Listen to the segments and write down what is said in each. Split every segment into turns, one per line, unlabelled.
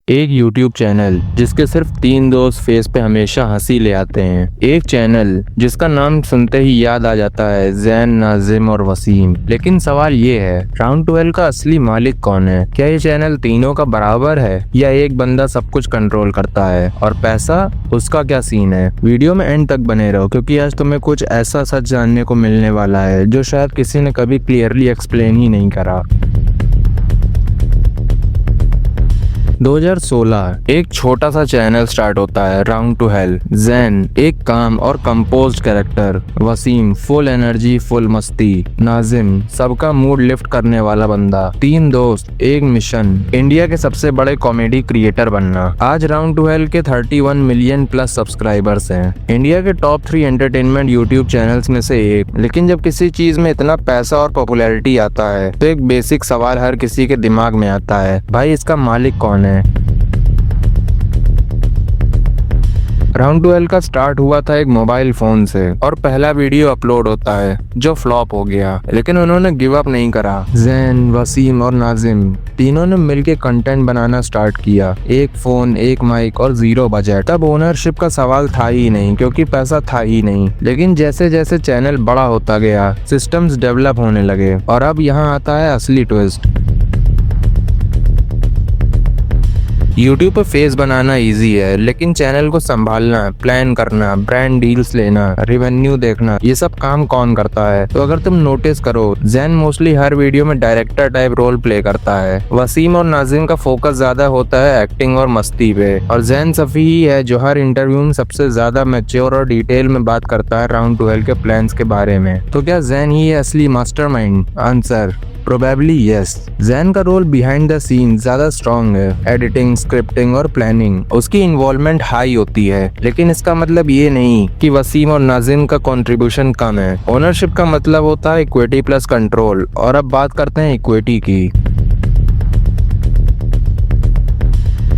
एक YouTube channel जिसके सिर्फ 3 दोस्त फेस पे हमेशा हंसी ले आते हैं। एक चैनल जिसका नाम सुनते ही याद आ जाता है जैन, नाजिम और वसीम। लेकिन सवाल ये है, राउंड 12 का असली मालिक कौन है? क्या ये चैनल तीनों का बराबर है या एक बंदा सब कुछ कंट्रोल करता है? और पैसा, उसका क्या सीन है? वीडियो में एंड तक बने रहो क्योंकि आज तुम्हें कुछ ऐसा सच जानने को मिलने वाला है जो शायद किसी ने कभी क्लियरली एक्सप्लेन ही नहीं करा। 2016 एक छोटा सा चैनल स्टार्ट होता है, राउंड टू हेल। जैन एक काम और composed character, Wasim full energy full मस्ती, नाजिम सबका मूड लिफ्ट करने वाला बंदा। 3 दोस्त, एक मिशन, इंडिया के सबसे बड़े कॉमेडी क्रिएटर बनना। आज राउंड टू हेल के 31 मिलियन प्लस सब्सक्राइबर्स हैं, इंडिया के टॉप 3 एंटरटेनमेंट यूट्यूब चैनल्स में से एक। लेकिन जब किसी चीज में इतना पैसा और पॉपुलैरिटी आता है तो एक बेसिक सवाल हर किसी के दिमाग में आता है, भाई इसका मालिक कौन है? राउंड 12 का स्टार्ट हुआ था एक मोबाइल फोन से और पहला वीडियो अपलोड होता है जो फ्लॉप हो गया। लेकिन उन्होंने गिव अप नहीं करा। जैन, वसीम और नाजिम तीनों ने मिलके कंटेंट बनाना स्टार्ट किया। एक फोन, एक माइक और 0 बजट। तब ओनरशिप का सवाल था ही नहीं क्योंकि पैसा था ही नहीं। लेकिन जैसे जैसे चैनल बड़ा होता गया, सिस्टम्स डेवलप होने लगे और अब यहाँ आता है असली ट्विस्ट। यूट्यूब पे फेस बनाना इजी है, लेकिन चैनल को संभालना, प्लान करना, ब्रांड डील्स लेना, रेवेन्यू देखना, ये सब काम कौन करता है? तो अगर तुम नोटिस करो, जैन मोस्टली हर वीडियो में डायरेक्टर टाइप रोल प्ले करता है। वसीम और नाजिम का फोकस ज्यादा होता है एक्टिंग और मस्ती पे, और जैन सफी ही है जो हर इंटरव्यू में सबसे ज्यादा मैच्योर और डिटेल में बात करता है राउंड 12 के प्लान्स के बारे में। तो क्या जैन ही है असली mastermind? Answer probably yes. Jain का रोल बिहाइंड द सीन ज्यादा स्ट्रॉन्ग है। एडिटिंग, स्क्रिप्टिंग और प्लानिंग उसकी इन्वॉल्वमेंट हाई होती है। लेकिन इसका मतलब ये नहीं कि वसीम और नाजिम का कंट्रीब्यूशन कम है। ओनरशिप का मतलब होता है इक्विटी प्लस कंट्रोल। और अब बात करते हैं इक्विटी की।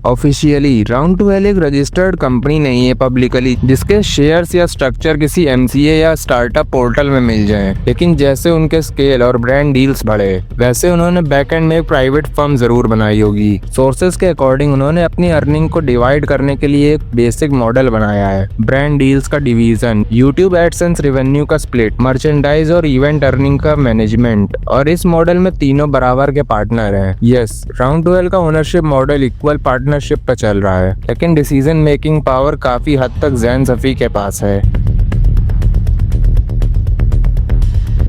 ऑफिशियली राउंड 12 एक रजिस्टर्ड कंपनी नहीं है पब्लिकली जिसके शेयर्स या स्ट्रक्चर किसी एमसीए या स्टार्टअप पोर्टल में मिल जाएं। लेकिन जैसे उनके स्केल और ब्रांड डील्स बढ़े वैसे उन्होंने बैकएंड में एक प्राइवेट फर्म जरूर बनाई होगी। सोर्सेज के अकॉर्डिंग उन्होंने अपनी अर्निंग को डिवाइड करने के लिए एक बेसिक मॉडल बनाया है। ब्रांड डील्स का डिवीजन, यूट्यूब एडसेंस रेवेन्यू का स्प्लिट, मर्चेंडाइज और इवेंट अर्निंग का मैनेजमेंट। और इस मॉडल में तीनों बराबर के पार्टनर हैं। यस, राउंड 12 का ओनरशिप मॉडल इक्वल पार्टनरशिप पे चल रहा है, लेकिन डिसीजन मेकिंग पावर काफी हद तक जैन सफी के पास है।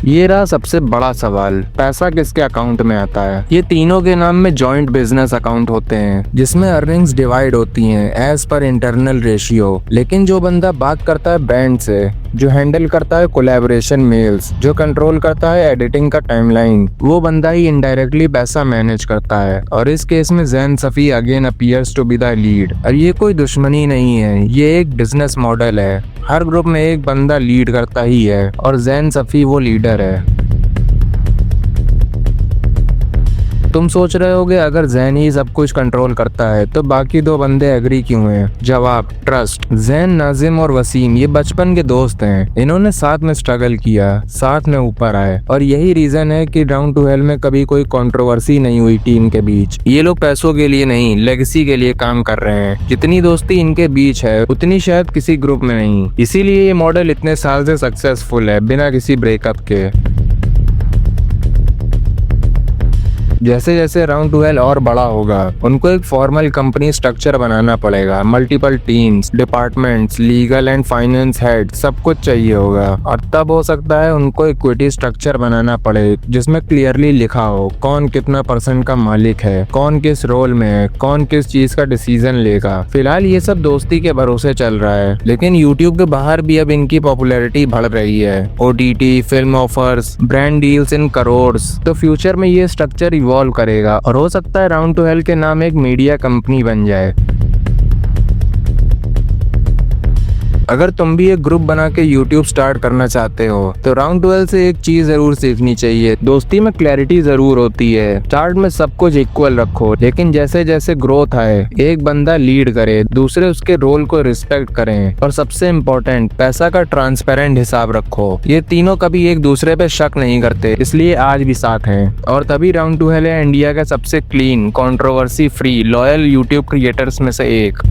ये रहा सबसे बड़ा सवाल, पैसा किसके अकाउंट में आता है? ये तीनों के नाम में जॉइंट बिजनेस अकाउंट होते हैं जिसमें अर्निंग्स डिवाइड होती हैं एज पर इंटरनल रेशियो। लेकिन जो बंदा बात करता है ब्रांड से, जो हैंडल करता है कोलैबोरेशन मेल्स, जो कंट्रोल करता है एडिटिंग का टाइमलाइन, वो बंदा ही इनडायरेक्टली पैसा मैनेज करता है। और इस केस में Jain Safi again appears to be the lead. और ये कोई दुश्मनी नहीं है, ये एक बिजनेस मॉडल है। हर ग्रुप में एक बंदा लीड करता ही है और जैन सफी वो लीडर है। तुम सोच रहे होगे अगर जैन ही सब कुछ कंट्रोल करता है तो बाकी 2 बंदे एग्री क्यों हैं? जवाब, ट्रस्ट। जैन, नाजिम और वसीम ये बचपन के दोस्त हैं। इन्होंने साथ में स्ट्रगल किया, साथ में ऊपर आए, और यही रीजन है कि राउंड 12 में कभी कोई कंट्रोवर्सी नहीं हुई टीम के बीच। ये लोग पैसों के लिए नहीं, लेगेसी के लिए काम कर रहे हैं। जितनी दोस्ती इनके बीच है उतनी शायद किसी ग्रुप में नहीं। इसीलिए ये मॉडल इतने साल से सक्सेसफुल है बिना किसी ब्रेकअप के। जैसे जैसे राउंड 12 और बड़ा होगा उनको एक फॉर्मल कंपनी स्ट्रक्चर बनाना पड़ेगा। Multiple teams, departments, legal and finance head, सब कुछ चाहिए होगा। और तब हो सकता है उनको इक्विटी स्ट्रक्चर बनाना पड़े जिसमें क्लियरली लिखा हो कौन कितना % का मालिक है, कौन किस रोल में है, कौन किस चीज का डिसीजन लेगा। फिलहाल ये सब दोस्ती के भरोसे चल रहा है, लेकिन यूट्यूब के बाहर भी अब इनकी पॉपुलैरिटी बढ़ रही है। OTT, film offers, brand deals in crores. तो फ्यूचर में ये स्ट्रक्चर इवॉल्व करेगा और हो सकता है राउंड 12 के नाम एक मीडिया कंपनी बन जाए। अगर तुम भी एक ग्रुप बना के यूट्यूब स्टार्ट करना चाहते हो तो राउंड 12 से एक चीज जरूर सीखनी चाहिए। दोस्ती में क्लैरिटी जरूर होती है। स्टार्ट में सब कुछ इक्वल रखो, लेकिन जैसे जैसे ग्रोथ आए एक बंदा लीड करे, दूसरे उसके रोल को रिस्पेक्ट करें, और सबसे इम्पोर्टेंट पैसा का ट्रांसपेरेंट हिसाब रखो। ये तीनों कभी एक दूसरे पे शक नहीं करते, इसलिए आज भी साथ हैं। और तभी राउंड 12 है इंडिया का सबसे clean, controversy free, loyal YouTube creators में से एक।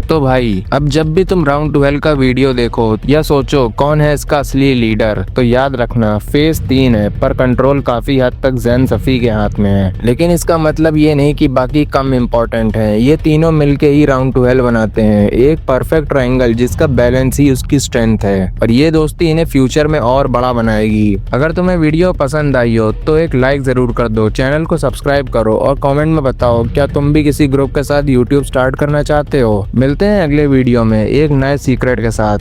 तो भाई अब जब भी तुम राउंड 12 का वीडियो देखो या सोचो कौन है इसका असली लीडर, तो याद रखना फेज 3 है, पर कंट्रोल काफी हद तक जैन सफी के हाथ में है। लेकिन इसका मतलब ये नहीं कि बाकी कम इम्पोर्टेंट है। ये तीनों मिलके ही राउंड 12 बनाते हैं, एक परफेक्ट ट्रायंगल जिसका बैलेंस ही उसकी स्ट्रेंथ है। और ये दोस्ती इन्हें फ्यूचर में और बड़ा बनाएगी। अगर तुम्हें वीडियो पसंद आई हो तो एक लाइक जरूर कर दो, चैनल को सब्सक्राइब करो और कमेंट में बताओ क्या तुम भी किसी ग्रुप के साथ यूट्यूब स्टार्ट करना चाहते हो। मिलते हैं अगले वीडियो में एक नए सीक्रेट के साथ।